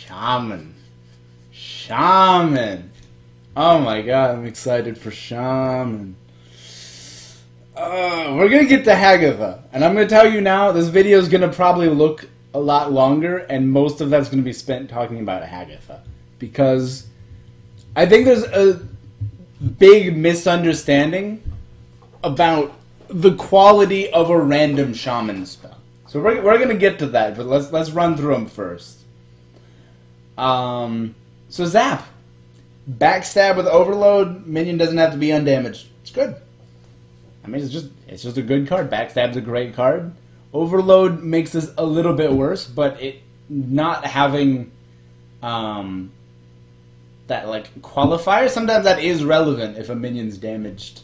Shaman. Shaman. Oh my god, I'm excited for Shaman. We're gonna get to Hagatha. And I'm gonna tell you now, this video is gonna probably look a lot longer, and most of that's gonna be spent talking about Hagatha. Because I think there's a big misunderstanding about the quality of a random Shaman spell. So we're gonna get to that, but let's run through them first. So Zap. Backstab with Overload, minion doesn't have to be undamaged. It's good. I mean, it's just a good card. Backstab's a great card. Overload makes this a little bit worse, but it not having that like qualifier, sometimes that is relevant if a minion's damaged.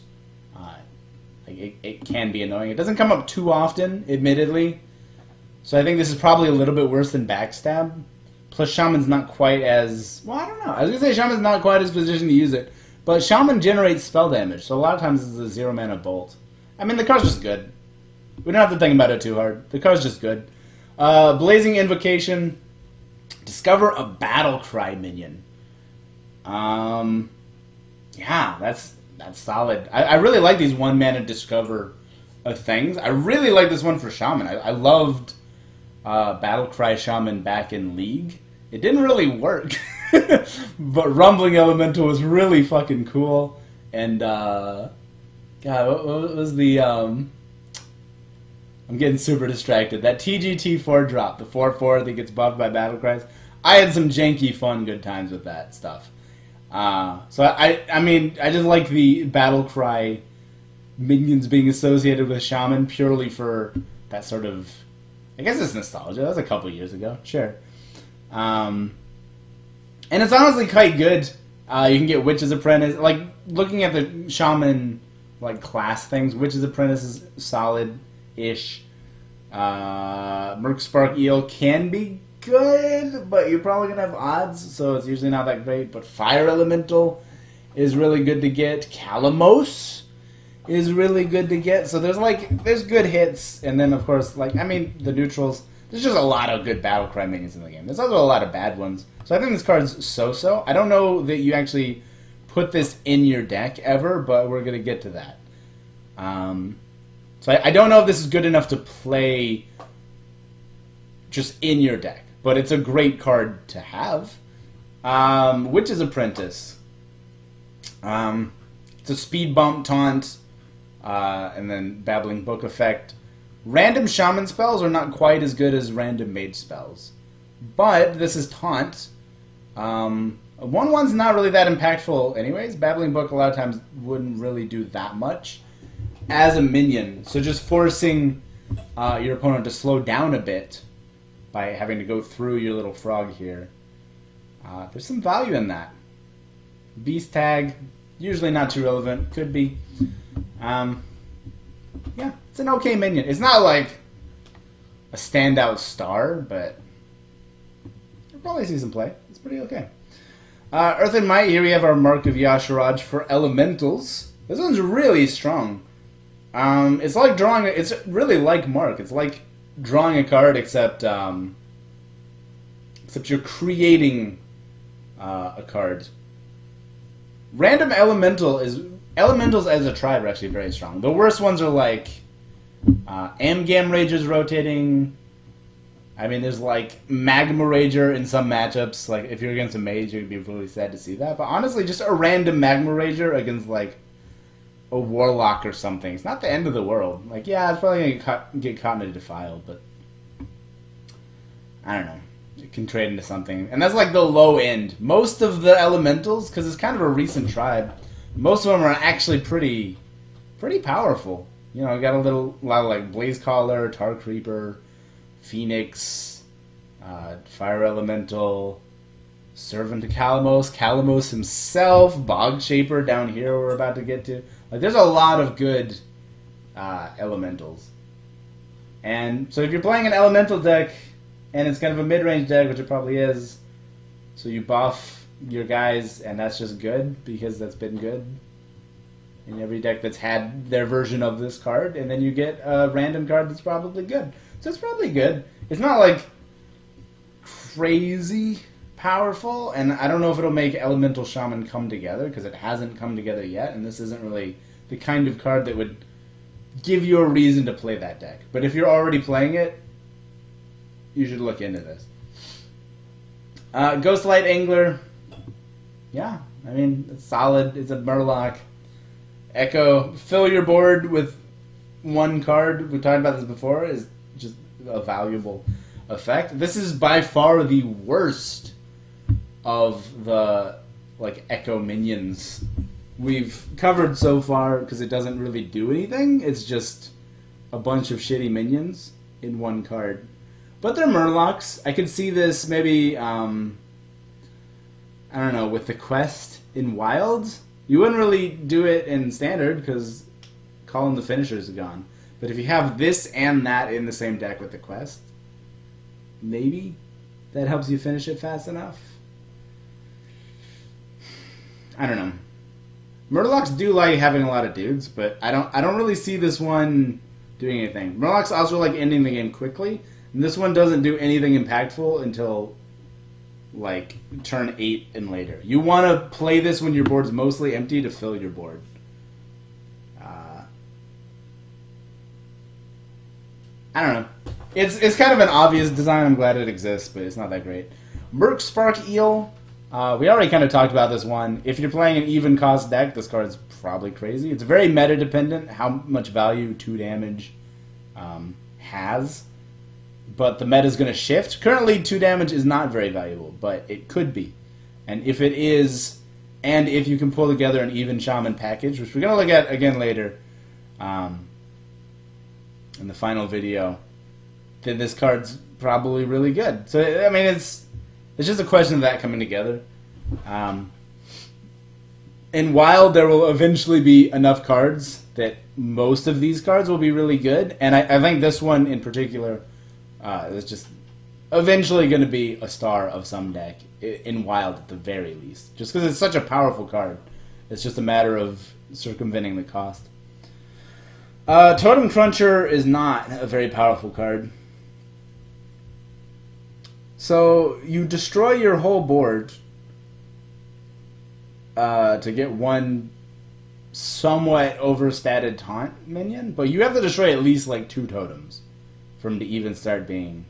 It can be annoying. It doesn't come up too often, admittedly. So I think this is probably a little bit worse than Backstab. Plus, Shaman's not quite as... Well, I don't know. I was going to say Shaman's not quite as positioned to use it. But Shaman generates spell damage, so a lot of times it's a 0-mana bolt. I mean, the card's just good. We don't have to think about it too hard. The card's just good. Blazing Invocation. Discover a Battlecry minion. Yeah, that's solid. I really like these 1-mana Discover things. I really like this one for Shaman. I loved Battlecry Shaman back in League. It didn't really work. But Rumbling Elemental was really fucking cool. And, God, what was the, I'm getting super distracted. That TGT4 drop, the 4/4 that gets buffed by Battlecries. I had some janky, fun, good times with that stuff. So I mean, I just like the Battlecry minions being associated with Shaman purely for that sort of, I guess it's nostalgia. That was a couple years ago, sure. And it's honestly quite good. You can get Witch's Apprentice. Like, looking at the Shaman, like, class things, Witch's Apprentice is solid-ish. Mercspark Eel can be good, but you're probably going to have odds, so it's usually not that great. But Fire Elemental is really good to get. Calamos is really good to get. So there's good hits, and then, of course, like, I mean, the neutrals. There's just a lot of good Battlecry minions in the game. There's also a lot of bad ones. So I think this card's so-so. I don't know that you actually put this in your deck ever, but we're going to get to that. So I don't know if this is good enough to play just in your deck, but it's a great card to have. Witch's Apprentice. It's a speed bump taunt, and then Babbling Book effect. Random Shaman spells are not quite as good as random Mage spells. But this is taunt. 1/1's not really that impactful anyways. Babbling Book a lot of times wouldn't really do that much as a minion. So just forcing your opponent to slow down a bit by having to go through your little frog here. There's some value in that. Beast Tag, usually not too relevant. Could be. Yeah, it's an okay minion. It's not like a standout star, but you'll probably see some play. It's pretty okay. Earthen Might, here we have our Mark of Yasharaj for Elementals. This one's really strong. It's like drawing, it's really like Mark. It's like drawing a card, except you're creating a card. Random Elementals as a tribe are actually very strong. The worst ones are like Amgam Ragers rotating. I mean, there's like Magma Rager in some matchups. Like, if you're against a mage, you'd be really sad to see that. But honestly, just a random Magma Rager against like a Warlock or something. It's not the end of the world. Like, yeah, it's probably going to get caught in a Defile, but I don't know. It can trade into something. And that's like the low end. Most of the Elementals, because it's kind of a recent tribe, most of them are actually pretty powerful. You know, got a lot of like Blazecaller, Tar Creeper, Phoenix, Fire Elemental, Servant to Calamos, Calamos himself, Bog Shaper down here we're about to get to. Like, there's a lot of good Elementals. And so if you're playing an Elemental deck, and it's kind of a mid-range deck, which it probably is, so you buff your guys, and that's just good, because that's been good in every deck that's had their version of this card, and then you get a random card that's probably good. So it's probably good. It's not, like, crazy powerful, and I don't know if it'll make Elemental Shaman come together, because it hasn't come together yet, and this isn't really the kind of card that would give you a reason to play that deck. But if you're already playing it, you should look into this. Ghostlight Angler, yeah, I mean, it's solid. It's a Murloc. Echo, fill your board with one card. We talked about this before, is just a valuable effect. This is by far the worst of the Echo minions we've covered so far, because it doesn't really do anything. It's just a bunch of shitty minions in one card. But they're Murlocs. I could see this maybe, I don't know, with the quest in Wild. You wouldn't really do it in Standard, because Calling the Finishers are gone. But if you have this and that in the same deck with the quest, maybe that helps you finish it fast enough. I don't know. Murlocs do like having a lot of dudes, but I don't really see this one doing anything. Murlocs also like ending the game quickly, and this one doesn't do anything impactful until turn 8 and later. You want to play this when your board's mostly empty to fill your board. I don't know. It's kind of an obvious design. I'm glad it exists, but it's not that great. Merc Spark Eel. We already kind of talked about this one. If you're playing an even cost deck, this card's probably crazy. It's very meta dependent how much value 2 damage has. But the meta's going to shift. Currently, 2 damage is not very valuable, but it could be. And if it is, and if you can pull together an even Shaman package, which we're going to look at again later in the final video, then this card's probably really good. So, I mean, it's just a question of that coming together. In Wild, there will eventually be enough cards that most of these cards will be really good. And I think this one in particular is just eventually going to be a star of some deck in Wild at the very least. Just because it's such a powerful card. It's just a matter of circumventing the cost. Totem Cruncher is not a very powerful card. So you destroy your whole board to get one somewhat overstated taunt minion, but you have to destroy at least 2 totems for them to even start being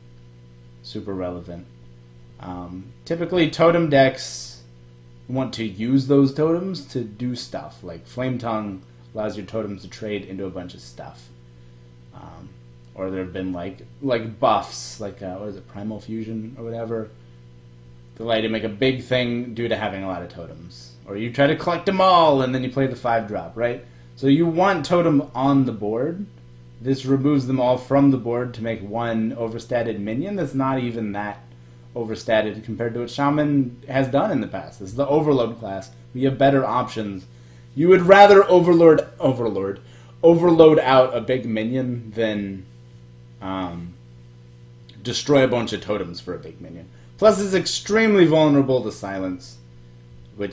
super relevant. Typically, totem decks want to use those totems to do stuff. Like Flame Tongue allows your totems to trade into a bunch of stuff. Or there have been buffs, what is it, Primal Fusion or whatever. They allow you to make a big thing due to having a lot of totems. Or you try to collect them all and then you play the 5-drop, right? So you want totem on the board. This removes them all from the board to make one overstated minion that's not even that overstated compared to what Shaman has done in the past. This is the Overload class. We have better options. You would rather overload out a big minion than destroy a bunch of totems for a big minion. Plus, it's extremely vulnerable to silence,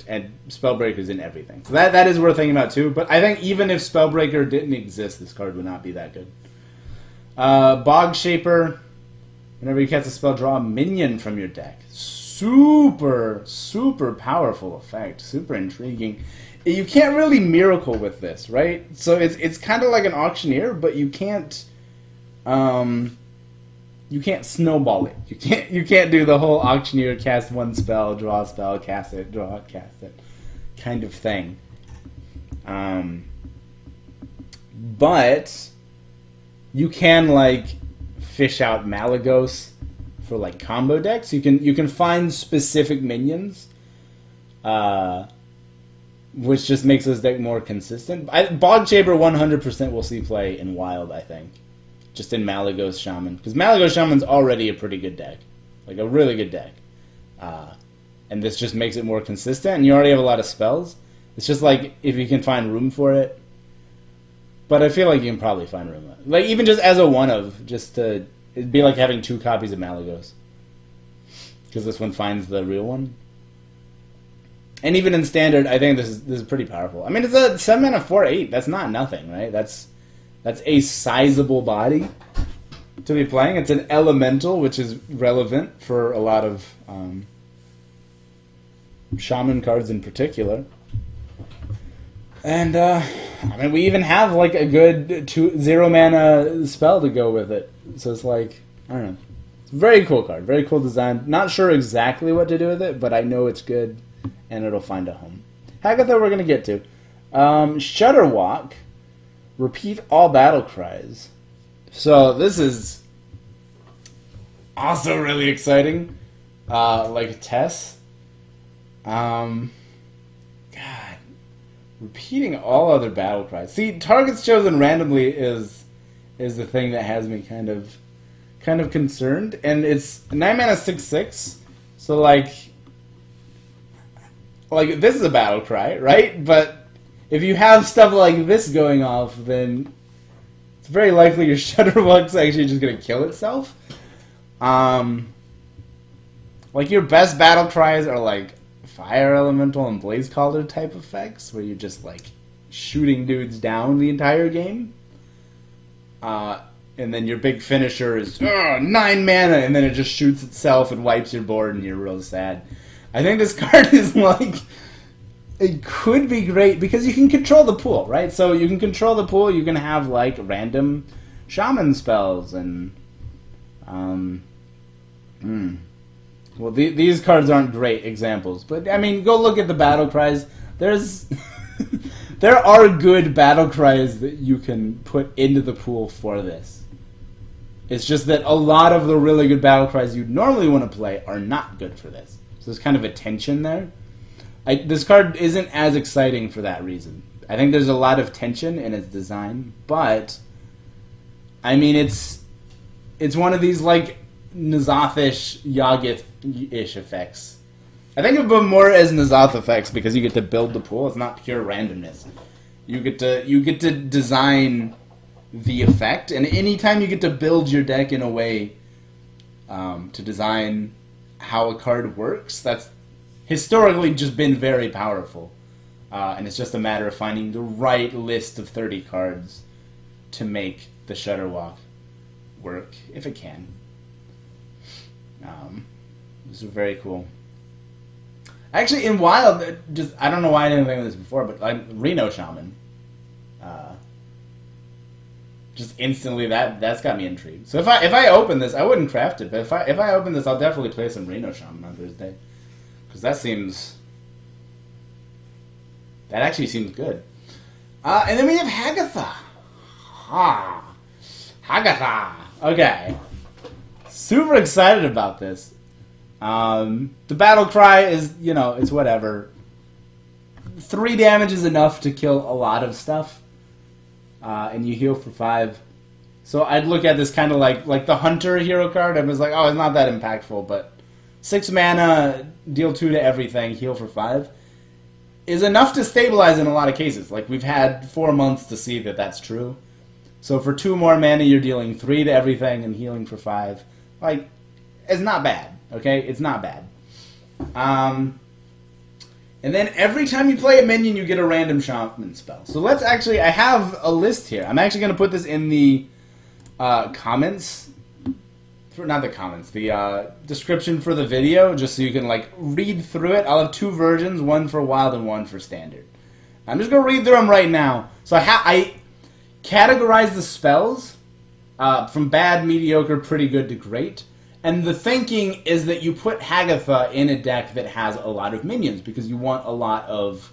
and Spellbreaker's in everything. So that is worth thinking about too. But I think even if Spellbreaker didn't exist, this card would not be that good. Bog Shaper. Whenever you cast a spell, draw a minion from your deck. Super, super powerful effect. Super intriguing. You can't really miracle with this, right? So it's kind of like an Auctioneer, but you can't snowball it. You can't do the whole Auctioneer, cast one spell, draw a spell, cast it, draw it, cast it kind of thing. But you can fish out Malygos for combo decks. You can find specific minions, which just makes this deck more consistent. Bog Shaper 100% will see play in Wild, I think. Just in Malygos Shaman. Because Malygos Shaman's already a pretty good deck. A really good deck. And this just makes it more consistent, and you already have a lot of spells. It's just if you can find room for it. But I feel like you can probably find room. Even just as a one-of, it'd be like having 2 copies of Malygos. Because this one finds the real one. And even in Standard, I think this is pretty powerful. I mean, it's a 7-mana 4/8. That's not nothing, right? That's a sizable body to be playing. It's an elemental, which is relevant for a lot of Shaman cards in particular. And, I mean, we even have, like, a good 0 mana spell to go with it. So it's like, I don't know. It's a very cool card. Very cool design. Not sure exactly what to do with it, but I know it's good, and it'll find a home. Hagatha we're going to get to. Shudderwalk. Repeat all battle cries. So this is also really exciting. Like Tess. God. Repeating all other battle cries. See, targets chosen randomly is the thing that has me kind of concerned. And it's 9 mana 6/6. So like this is a battle cry, right? But if you have stuff like this going off, then it's very likely your Shudderwalk's actually just gonna kill itself. Like your best battle cries are like Fire Elemental and Blaze Caller type effects, where you're just like shooting dudes down the entire game. And then your big finisher is 9 mana, and then it just shoots itself and wipes your board, and you're real sad. I think this card is like, it could be great because you can control the pool, right? So you can control the pool. You can have like random shaman spells and well, these cards aren't great examples, but I mean, go look at the battle cries. There's there are good battle cries that you can put into the pool for this. It's just that a lot of the really good battle cries you'd normally want to play are not good for this. So there's kind of a tension there. This card isn't as exciting for that reason. I think there's a lot of tension in its design, but I mean, it's one of these like N'Zoth-ish, Yaggoth-ish effects. I think of them more as N'Zoth effects because you get to build the pool. It's not pure randomness. You get to design the effect, and anytime you get to build your deck in a way to design how a card works, that's historically just been very powerful. And it's just a matter of finding the right list of 30 cards to make the Shudderwalk work, if it can. This is very cool. Actually, in Wild, I don't know why I didn't think of this before, but like Reno Shaman. Just instantly, that's got me intrigued. So if I open this, I wouldn't craft it, but if I open this, I'll definitely play some Reno Shaman on Thursday. Because that actually seems good. And then we have Hagatha. Hagatha. Okay. Super excited about this. The battle cry is, it's whatever. 3 damage is enough to kill a lot of stuff. And you heal for 5. So I'd look at this kind of like the Hunter hero card. I was like, oh, it's not that impactful, but 6 mana, deal 2 to everything, heal for 5, is enough to stabilize in a lot of cases. Like, we've had 4 months to see that that's true. So for 2 more mana, you're dealing 3 to everything and healing for 5. Like, it's not bad, okay? It's not bad. And then every time you play a minion, you get a random shaman spell. So let's actually, I have a list here. I'm actually going to put this in the comments. Not the comments, the description for the video, just so you can like read through it. I'll have 2 versions, one for Wild and one for Standard. I'm just going to read through them right now. So I categorize the spells from bad, mediocre, pretty good to great. And the thinking is that you put Hagatha in a deck that has a lot of minions, because you want a lot of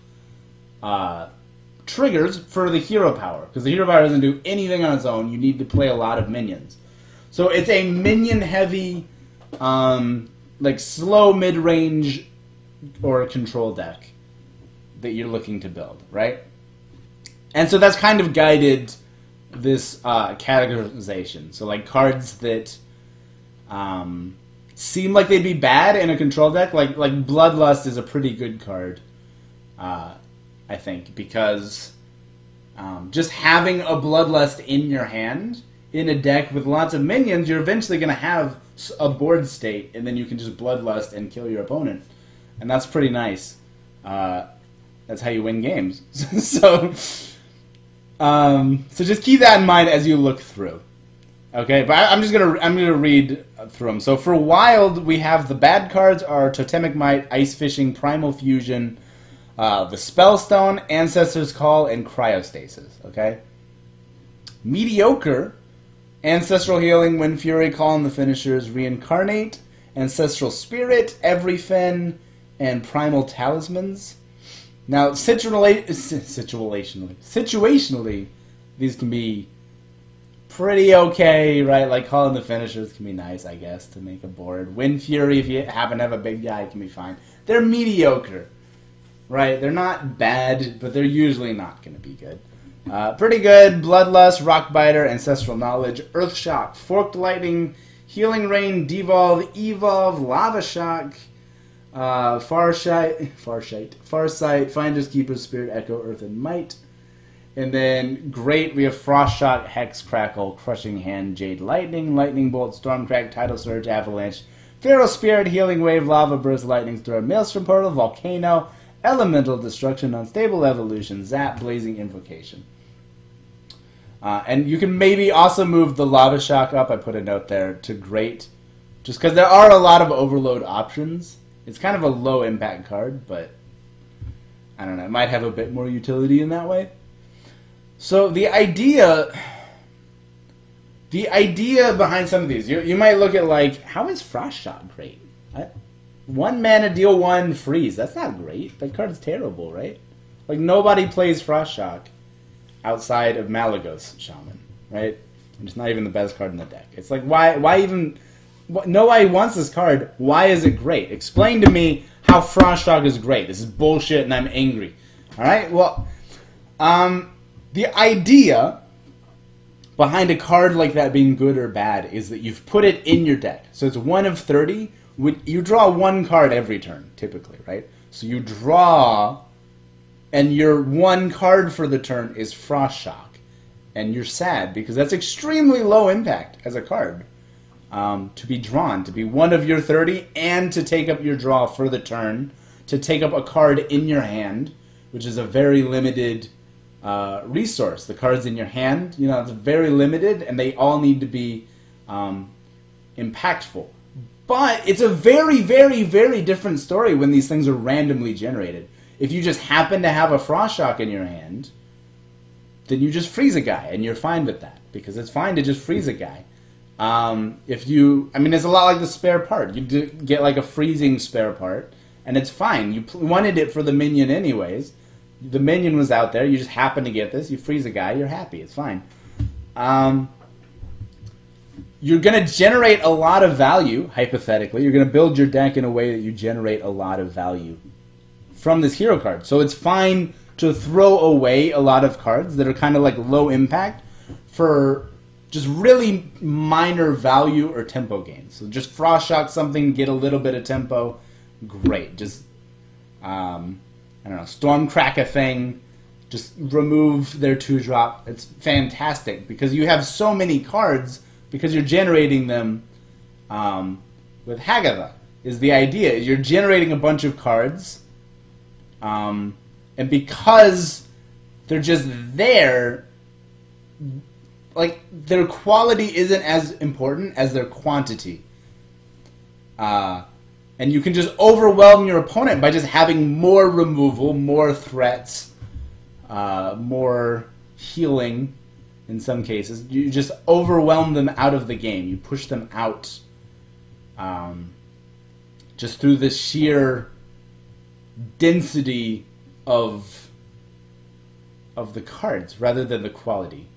triggers for the hero power. Because the hero power doesn't do anything on its own. You need to play a lot of minions. So it's a minion-heavy, like slow mid-range or control deck that you're looking to build, right? And so that's kind of guided this categorization. So like cards that seem like they'd be bad in a control deck, like Bloodlust is a pretty good card, I think, because just having a Bloodlust in your hand in a deck with lots of minions, you're eventually going to have a board state, and then you can just Bloodlust and kill your opponent. And that's pretty nice. That's how you win games. So just keep that in mind as you look through. Okay, but I'm gonna read through them. So for Wild, we have the bad cards are Totemic Might, Ice Fishing, Primal Fusion, the Spellstone, Ancestor's Call, and Cryostasis. Okay. Mediocre, Ancestral Healing, Windfury, Call in the Finishers, Reincarnate, Ancestral Spirit, Everyfin, and Primal Talismans. Now, situationally, these can be pretty okay, right? Like, Call in the Finishers can be nice, I guess, to make a board. Windfury, if you happen to have a big guy, can be fine. They're mediocre, right? They're not bad, but they're usually not going to be good. Pretty good. Bloodlust, Rockbiter, Ancestral Knowledge, Earthshock, Forked Lightning, Healing Rain, Devolve, Evolve, Lava Shock, Farsight, Finders Keeper's Spirit, Echo, Earthen, Might. And then, great, we have Frost Shock, Hex, Crackle, Crushing Hand, Jade Lightning, Lightning Bolt, Stormcrack, Tidal Surge, Avalanche, Feral Spirit, Healing Wave, Lava Burst, Lightning Storm, Maelstrom Portal, Volcano, Elemental Destruction, Unstable Evolution, Zap, Blazing Invocation. And you can maybe also move the Lava Shock up, I put a note there, to great. Just because there are a lot of overload options. It's kind of a low impact card, but I don't know, it might have a bit more utility in that way. So the idea behind some of these, you might look at like, how is Frost Shock great? 1 mana, deal 1, freeze. That's not great. That card's terrible, right? Like, nobody plays Frost Shock outside of Malagos Shaman, right? And it's not even the best card in the deck. It's like, why even... Nobody wants this card. Why is it great? Explain to me how Frost Shock is great. This is bullshit and I'm angry. Alright? Well, the idea behind a card like that being good or bad is that you've put it in your deck. So it's 1 of 30. You draw 1 card every turn, typically, right? So you draw, and your 1 card for the turn is Frost Shock. And you're sad, because that's extremely low impact as a card. To be drawn, to be 1 of your 30, and to take up your draw for the turn, to take up a card in your hand, which is a very limited resource. The cards in your hand, you know, it's very limited, and they all need to be impactful. But it's a very, very, very different story when these things are randomly generated. If you just happen to have a Frost Shock in your hand, then you just freeze a guy, and you're fine with that, because it's fine to just freeze a guy. If you, I mean, it's a lot like the spare part. You get like a freezing spare part, and it's fine. You wanted it for the minion anyways. The minion was out there. You just happen to get this. You freeze a guy. You're happy. It's fine. You're going to generate a lot of value, hypothetically. You're going to build your deck in a way that you generate a lot of value from this hero card. So it's fine to throw away a lot of cards that are kind of like low impact for just really minor value or tempo gains. So just Frost Shock something, get a little bit of tempo. Great. Just, I don't know, Stormcrack a thing. Just remove their 2-drop. It's fantastic because you have so many cards because you're generating them with Hagatha. Is the idea. You're generating a bunch of cards, and because they're just there, like, their quality isn't as important as their quantity. And you can just overwhelm your opponent by just having more removal, more threats, more healing in some cases. You just overwhelm them out of the game. You push them out just through the sheer density of the cards rather than the quality.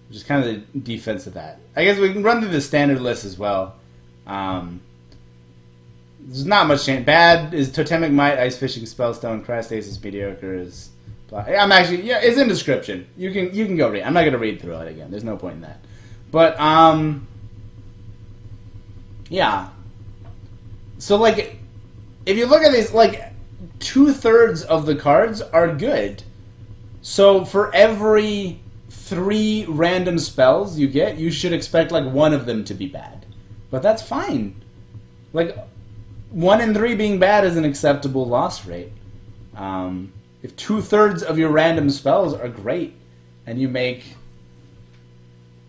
Which is kind of the defense of that. I guess we can run through the standard list as well. There's not much change. Bad is Totemic Might, Ice Fishing, Spellstone, Cryostasis, Mediocre is... I'm actually... Yeah, it's in description. You can go read. I'm not going to read through it again. There's no point in that. But, yeah. So, like, if you look at these, like, 2/3 of the cards are good. So, for every 3 random spells you get, you should expect, like, 1 of them to be bad. But that's fine. Like, 1 in 3 being bad is an acceptable loss rate. If 2/3 of your random spells are great, and you make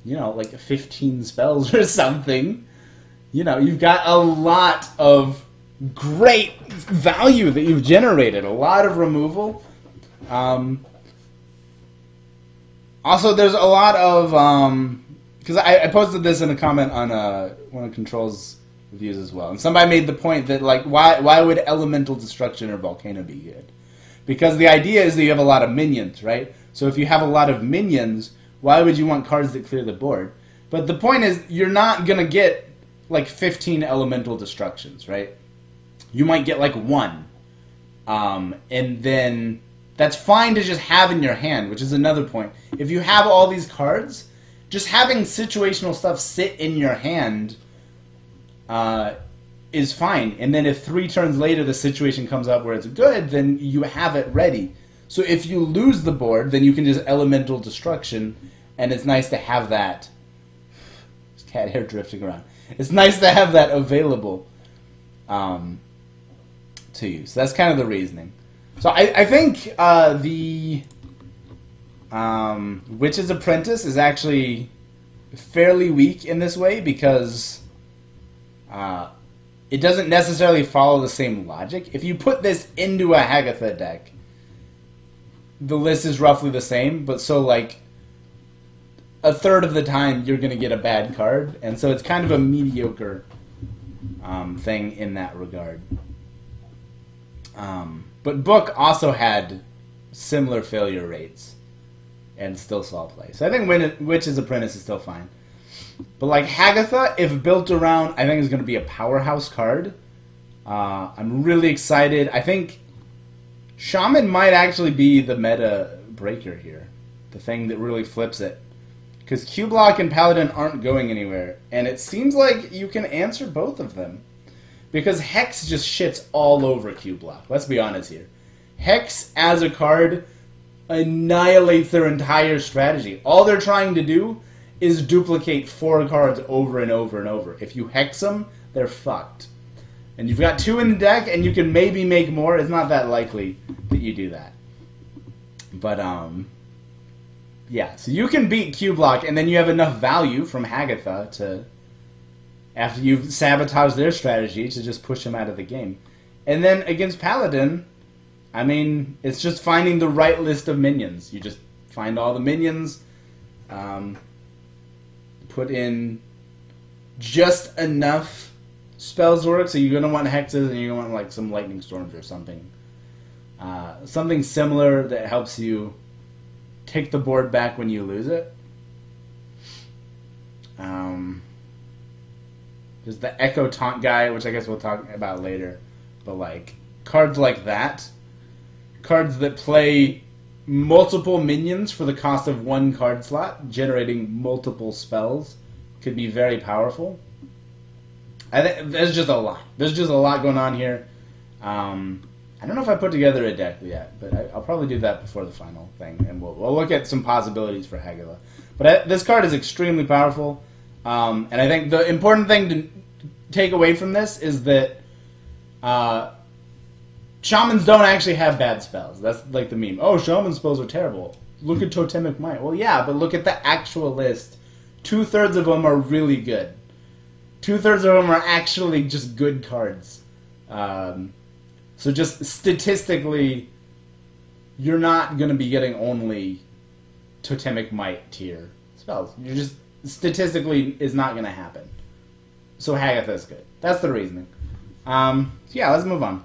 you know, like 15 spells or something. You know, you've got a lot of great value that you've generated. A lot of removal. Also, there's a lot of... because I posted this in a comment on one of Control's reviews as well. And somebody made the point that, like, why would Elemental Destruction or Volcano be good? Because the idea is that you have a lot of minions, right? So if you have a lot of minions, why would you want cards that clear the board? But the point is, you're not going to get, like, 15 Elemental Destructions, right? You might get, like, one. And then that's fine to just have in your hand, which is another point. If you have all these cards, just having situational stuff sit in your hand is fine. And then if 3 turns later the situation comes up where it's good, then you have it ready. So if you lose the board, then you can just Elemental Destruction, and it's nice to have that. There's cat hair drifting around. It's nice to have that available to you. So that's kind of the reasoning. So I think the Witch's Apprentice is actually fairly weak in this way because it doesn't necessarily follow the same logic. If you put this into a Hagatha deck, the list is roughly the same, but so like a third of the time you're going to get a bad card, and so it's kind of a mediocre thing in that regard. But Book also had similar failure rates and still saw play. So I think Witch's Apprentice is still fine. But like Hagatha, if built around, I think is going to be a powerhouse card. I'm really excited. I think Shaman might actually be the meta breaker here. The thing that really flips it. Because Q-Block and Paladin aren't going anywhere. And it seems like you can answer both of them. Because Hex just shits all over Q-Block. Let's be honest here. Hex, as a card, annihilates their entire strategy. All they're trying to do is duplicate 4 cards over and over and over. If you Hex them, they're fucked. And you've got 2 in the deck, and you can maybe make more. It's not that likely that you do that. But, yeah. So you can beat Q-Block, and then you have enough value from Hagatha to... after you've sabotaged their strategy, to just push them out of the game. And then against Paladin, I mean, it's just finding the right list of minions. You just find all the minions, put in just enough spells work, so you're going to want hexes, and you're going to want like some lightning storms or something. Something similar that helps you take the board back when you lose it. There's the Echo Taunt guy, which I guess we'll talk about later. But like cards like that, cards that play multiple minions for the cost of 1 card slot, generating multiple spells, could be very powerful. I think there's just a lot. There's just a lot going on here. I don't know if I put together a deck yet, but I'll probably do that before the final thing, and we'll look at some possibilities for Hagatha. But this card is extremely powerful. And I think the important thing to take away from this is that Shamans don't actually have bad spells. That's like the meme. Oh, Shaman spells are terrible. Look at Totemic Might. Well, yeah, but look at the actual list. 2/3 of them are really good. 2/3 of them are actually just good cards. So just statistically, you're not going to be getting only Totemic Might tier spells. You're just... statistically is not going to happen. So Hagatha is good. That's the reasoning. So yeah, let's move on.